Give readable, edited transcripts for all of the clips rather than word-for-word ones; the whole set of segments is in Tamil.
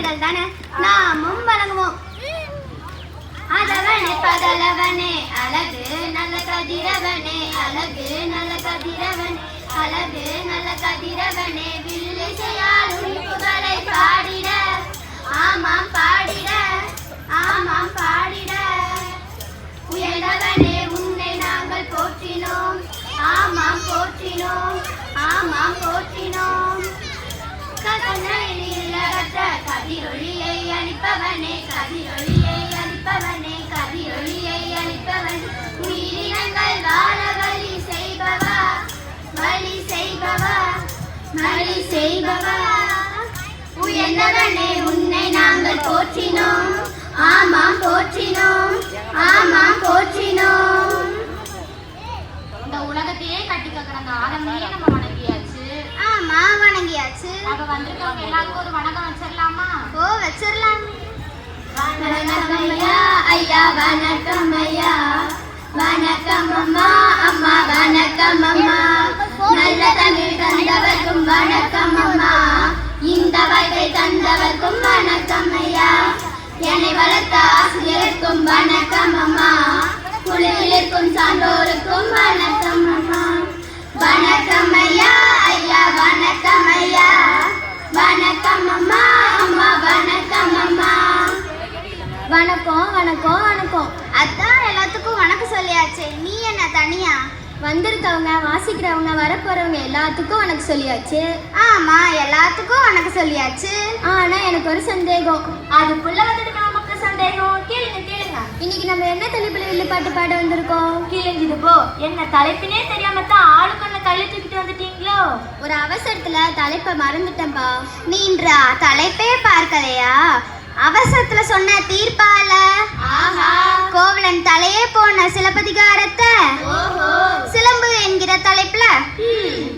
வழிபாடுகள் தானே நாமும் வணங்குவோம். அதவனே பகலவனே அழகு நல்ல கதிரவனே, அழகு நல்ல கதிரவனே, அழகு நல்ல கதிரவனே, வில்லிசையால் உறுப்புகளை பாடிட, ஆமாம் பாடிட, ஆமாம் பாடிட. உயர்ந்தவனே உன்னை நாங்கள் போற்றினோம், ஆமாம் போற்றினோம், ஆமாம் போற்றினோம். கதனையில் அகற்ற கதிரொளியை அளிப்பவனே, கதிரொளியை அளிப்பவனே, கதிரொளியை அளிப்பவன். உயிரினங்கள் வாழ வழி செய்பவா, வழி செய்பவா, வழி செய்பவா. உயர்ந்தவனே உன்னை நாங்கள் போற்றினோம், ஆமாம் போற்றினோம், ஆமாம் போற்றினோம். இந்த உலகத்தையே கட்டி கக்கறாங்க ஆரம்பியே நம்ம வணங்கியாச்சு. ஆமா வணங்கியாச்சு. அப்ப வந்திருக்கவங்க எல்லாருக்கும் ஒரு வணக்கம் வச்சிரலாமா? ஓ வச்சிரலாம். வணக்கம் ஐயா, ஐயா வணக்கம் ஐயா, வணக்கம் அம்மா, அம்மா வணக்கம் அம்மா. நல்ல தமிழ் தந்தவர்க்கும் வணக்கம் அம்மா, இந்த வாழ்க்கை தந்தவர்க்கும் வணக்கம் ஐயா. என்னை வளர்த்த ஆசிரியருக்கும் வணக்கம் அம்மா, குழுவில் இருக்கும் சான்றோருக்கும் வணக்கம் அம்மா. வணக்கம் ஐயா, ஐயா வணக்கம் ஐயா, வணக்கம் அம்மா, அம்மா வணக்கம் அம்மா. வணக்கம் வணக்கம் வணக்கம். அதான் எல்லாத்துக்கும் வணக்கம் சொல்லியாச்சு, நீ என்ன தனியா? வந்திருக்கவங்க, வாசிக்கிறவங்க, வரப்போறவங்க எல்லாத்துக்கும் வணக்கம் சொல்லியாச்சு. ஆமா எல்லாத்துக்கும் வணக்கம் சொல்லியாச்சு. ஆனா எனக்கு ஒரு சந்தேகம். அதுக்குள்ள வந்துட்டு நமக்கு சந்தேகம். கேளுங்க கேளுங்க. இன்னைக்கு நம்ம என்ன தலைப்புல வில்லுப்பாட்டு பாட வந்திருக்கோம்? கிழிஞ்சுது போ. என்ன தலைப்பினே தெரியாம தான் ஆளுக்கொன்ன கையில தூக்கிட்டு வந்துட்டீங்களோ? ஒரு அவசரத்துல தலைப்பை மறந்துட்டேன்பா. நீ இன்று தலைப்பே பார்க்கலையா? அவசரத்துல சொன்ன தீர்ப்பால கோவலன் தலையே போன சிலப்பதிகாரத்தை சிலம்பு என்கிற தலைப்புல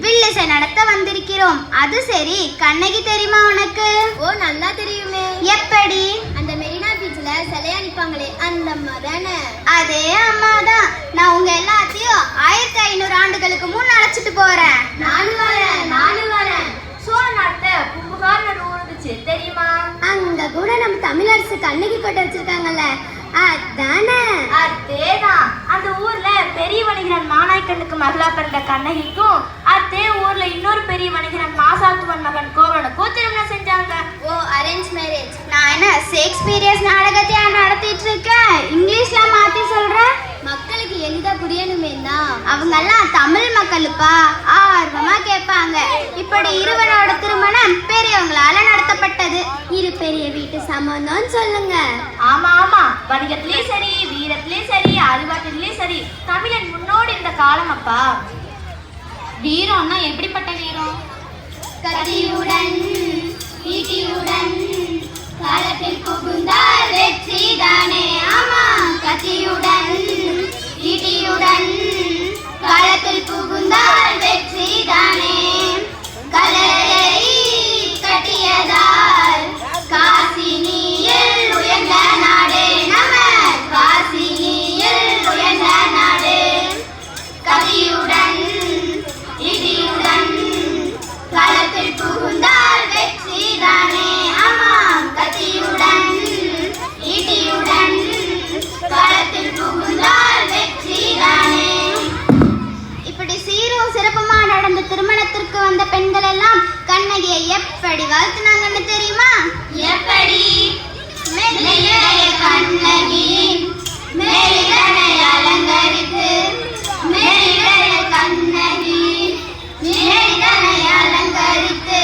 வில்லிசை நடத்த வந்திருக்கிறோம். அது சரி, கண்ணகி தெரியுமா உனக்கு? ஓ நல்லா தெரியுமே. எப்படி? அந்த மெரினா பீச்ல சிலையா நிப்பாங்களே அந்த அம்மா தானே? அதே அம்மாதான். நான் உங்க எல்லாத்தையும் 1500 ஆண்டுகளுக்கு முன் அழைச்சிட்டு போறேன். நானும் வரேன். சோழ நாட்டுல பூம்புகார்னு ஊர் இருந்துச்சு தெரியுமா? அங்க கூட நம்ம தமிழரசு கண்ணகி கோட்டை வச்சிருக்காங்கல்ல, அதானே? அதேதான். அந்த ஊர்ல பெரிய வணிகரன் மாநாய்க்கனுக்கு மகளா பிறந்த கண்ணகிக்கும் அதே ஊர்ல இன்னொரு பெரிய வணிகரன் மாசாத்துவன் மகன் கோவலனுக்கும் திருமணம் செஞ்சாங்க. ஓ அரேஞ்ச் மேரேஜ். நான் என்ன ஷேக்ஸ்பியர்ஸ் நாடகத்தையா நடத்திட்டு இருக்கேன்? இங்கிலீஷ்ல மாத்தி சொல்றேன். மக்களுக்கு எளிதா புரியணுமே தான். அவங்கெல்லாம் தமிழ் மக்களுப்பா, ஆர்வமா கேட்பாங்க. இப்படி இருவரோட திருமணம் பெரியவங்களால நடத்தப்பட்டது. இரு பெரிய வீட்டு சம்பந்தம் சொல்லுங்க. ஆமா வணிகத்திலயும் சரி, வீரத்திலயும் சரி, அறிவாற்றத்திலயும் சரி தமிழன் முன்னோடி இந்த காலம் அப்பா. வீரம்னா எப்படிப்பட்ட வீரம்? கத்தியுடன் ஈட்டியுடன் களத்தில் புகுந்தால் வெற்றி தானே. ஆமா கத்தியுடன் ஈட்டியுடன் களத்தில் புகுந்தால் வெற்றி தானே. கலையை கட்டியதால் காசினியில் உயர்ந்த நாடு நம்ம, காசினியில் உயர்ந்த நாடு. கத்தியுடன் இடியுடன் களத்தில் புகுந்தால் வெற்றி தானே. ஆமாம் கத்தியுடன் ஈட்டியுடன் களத்தில் புகுந்தால் வெற்றி தானே. இப்படி சீரும் சிறப்புமா நடந்த திருமணத்திற்கு வந்த பெண்கள் எல்லாம் கண்ணகியை எப்படி வாழ்த்தினாங்கன்னு தெரியுமா? எப்படி? மெல்லிய கண்ணகியின் மேலிடனை அலங்கரித்து, மேலிடைய கண்ணகியின் மேலிடனை அலங்கரித்து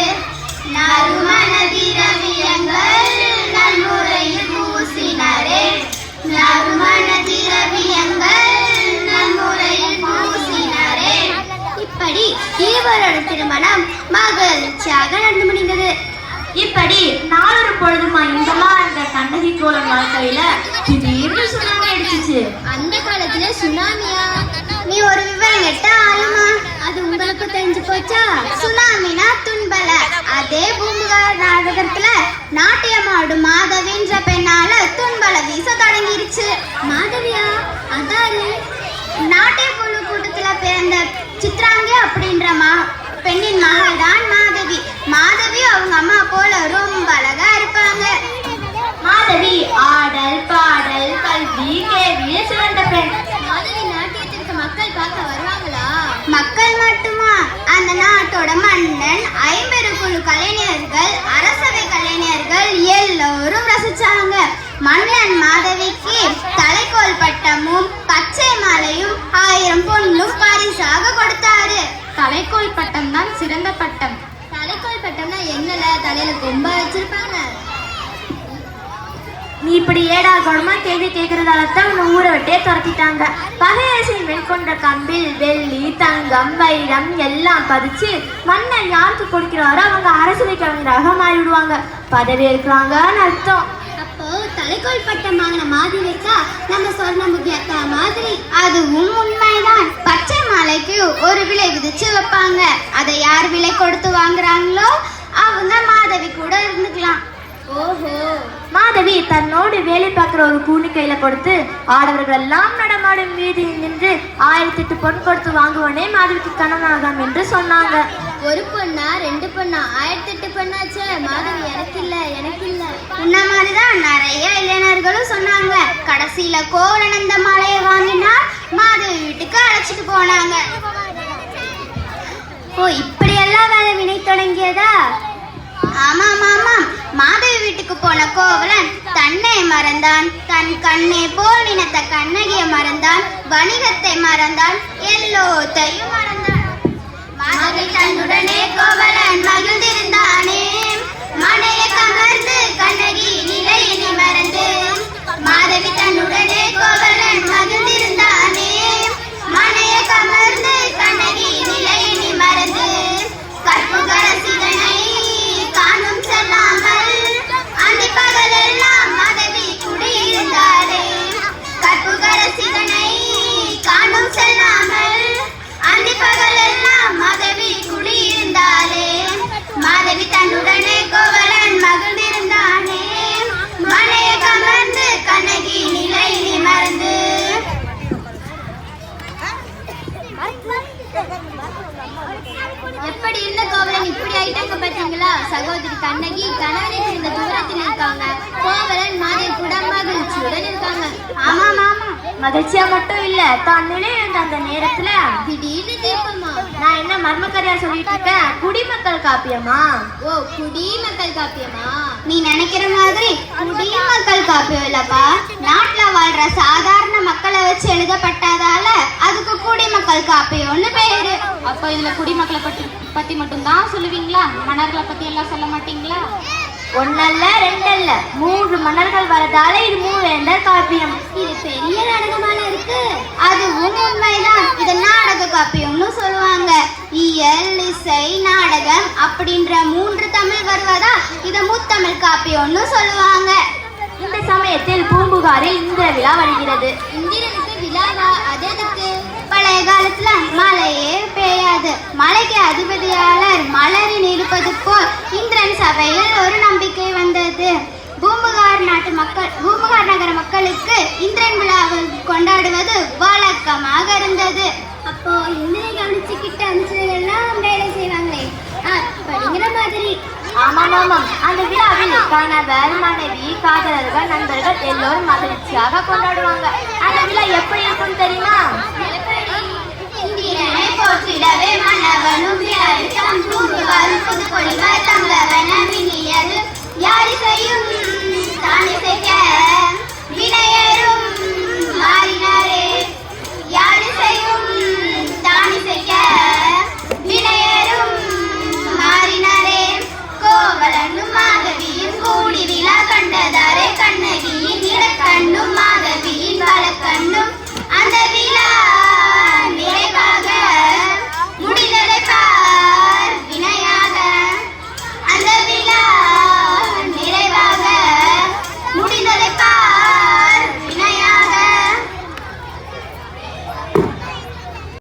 நறுமண திரவியங்கள் நன்முறையில் பூசினரே, நறுமண திரவியங்கள் நன்முறையில் பூசினரே. இப்படி இருவரோட திருமணம் மகிழ்ச்சியாக நடந்து முடிந்தது. இப்படி நாளொரு பொழுதுமா இன்பமா இருந்த கண்ணகி கோலன் வாழ்க்கையில திடீர்னு சுனாமி அடிச்சிச்சு. அந்த காலத்துல சுனாமியா? நீ ஒரு விவரம் கேட்ட ஆளுமா? அது உங்களுக்கு தெரிஞ்சு போச்சா? சுனாமினா துன்பல. அதே பூம்புகார் நாடகத்துல நாட்டியமாடும் மாதவின்ற பெண்ணால துன்பல வீச தொடங்கிருச்சு. மாதவியா? அதாரு நாட்டிய குழு கூட்டத்துல பிறந்த சித்ராங்கி அப்படின்ற பெண்ணின் மகள் தான் மாதவி. மாதவி அவங்க அம்மா போல ரொம்ப அழகா இருப்பாங்க. பட்டம். தலைக்கோல் பட்டம்னா என்னல தலையில கொம்ப வச்சிருப்பாங்க? நீ இப்படி ஏடா கவனமா கேள்வி கேட்கறதால தான் உன்னை ஊரை விட்டே துரத்திட்டாங்க. பகையரசின் வெண்கொண்ட கம்பில் வெள்ளி தங்கம் வைரம் எல்லாம் பதிச்சு மன்னன் யாருக்கு கொடுக்கிறாரோ அவங்க அரசியல் கவிஞராக மாறிவிடுவாங்க. பதவி இருக்கிறாங்கன்னு அர்த்தம். அப்போ தலைக்கோல் பட்டம் வாங்கின மாதிரி வச்சா நம்ம சொன்ன முக்கியத்தா மாதிரி. அதுவும் உண்மைதான். பச்சை மாலைக்கு ஒரு விலை விதிச்சு வைப்பாங்க. அதை யார் விலை கொடுத்து வாங்குறாங்களோ அவங்க மாதவி கூட இருந்துக்கலாம். ஓஹோ. மாதவி தன்னோடு வேலை பார்க்குற ஒரு கூனி கையில கொடுத்து ஆடவர்கள் எல்லாம் நடமாடும் வீதியில் நின்று 1008 பொன் கொடுத்து வாங்குவனே மாதவிக்கு கனவாகாம் என்று சொன்னாங்க. ஒரு பொண்ணா 2 பொண்ணா 1008 பொண்ணாச்சே. மாதவி எனக்கு இல்ல. உன்ன மாதிரிதான் நிறைய இளைஞர்களும் சொன்னாங்க. கடைசியில கோவலன் அந்த மாலையை வாங்கினா மாதவி வீட்டுக்கு அழைச்சிட்டு போனாங்க. ஓ, இப்படியெல்லாம் வேலை வினை தொடங்கியதா? ஆமாம் ஆமாம். மாதவி வீட்டுக்கு போன கோவலன் தன்னை மறந்தான். தன் கண்ணை போல் நினைத்த கண்ணகியை மறந்தான். வணிகத்தை மறந்தான். எல்லோத்தையும் மறந்தான். மாதவி தன்னுடனே கோவலன் மகிழ்ந்திருந்தானே. மனையை கமர்ந்து கண்ணகி நிலையினை மறந்து. மாதவி தன்னுடனே கோவலன் மகிழ்ந்திருந்தானே. மனையை கமர்ந்து கண்ணகி நிலையினை மறந்து. கற்புகர சிதனை காணும் செல்லாமல் அந்த பகலெல்லாம் மாதவி குடியிருந்தாளே. கற்புகர சிதனை காணும் செல்லாமல் அந்த பகலெல்லாம் மாதவி குடியிருந்தாளே. மாதவி தன்னுடனே கோவலன் மகிழ்ந்திருந்தானே. மனையை கமர்ந்து கண்ணகி நிலையினை மறந்து. எப்படி இருந்த கோவலன் இப்படி ஆயிட்டாங்க பாத்தீங்களா? சகோதரி கண்ணகி கணவனை பிரிந்த தூரத்தில் இருக்காங்க. கோவலன் மாதவி கூட மகிழ்ச்சியுடன் இருக்காங்க. ஆமாம் ஆமாம். மகிழ்ச்சியா மட்டும் இல்ல, தான் நிலையிருந்த அந்த நேரத்துல திடீர்னு தீபமா? நான் என்ன மர்மக்கதையா சொல்லிட்டு இருக்கேன்? குடிமக்கள் காப்பியமா? ஓ, குடிமக்கள் காப்பியமா? நீ நினைக்கிற மாதிரி குடிமக்கள் காப்பியம் இல்லப்பா. நாட்டுல வாழ்ற சாதாரண மக்களை வச்சு எழுதப்பட்டதால அதுக்கு குடிமக்கள் காப்பியம்னு பேரு. அப்போ இதுல குடிமக்களை பத்தி மட்டும்தான் சொல்லுவீங்களா? மன்னர்களை பத்தி எல்லாம் சொல்ல மாட்டீங்களா? ஒன்னல்ல 2 அல்ல 3 மன்னர்கள் வரதால இது மூவேந்தர் காப்பியம். இது பெரிய நாடகமான இருக்கு. அதுவும் உண்மைதான். இது நாடக காப்பியம்னு சொல்லுவாங்க. இயல் இசை நாடகம் அப்படின்ற 3 தமிழ் வருவதா இதை முத்தமிழ் காப்பியம்னு சொல்லுவாங்க. இந்த சமயத்தில் பூம்புகாரில் இந்திர விழா வருகிறது. இந்திரனுக்கு விழாவா? அது எதுக்கு? பழைய காலத்துல மழையே பெய்யாது. மலைக்கு அதிபதியாளர் மலரில் இருப்பது போல் இந்திரன் சபையில் ஒரு நம்பிக்கை வந்தது. பூம்புகார் நகர மக்களுக்கு இந்திரன் விழாவை கொண்டாடுவது வழக்கமாக இருந்தது. அப்போ இந்திரனை கவனிச்சுக்கிட்ட அமைச்சர்கள்லாம் வேலை செய்வாங்களே, படிங்கிற மாதிரி. ஆமாம். அந்த விழாவில் கணவர் மனைவி காதலர்கள் நண்பர்கள் எல்லோரும் மகிழ்ச்சியாக கொண்டாடுவாங்க. அந்த விழா எப்படி இருக்கும் தெரியுமா? இந்திரனை போற்றிடவே மன்னவனும் பூம்புகாரும் புது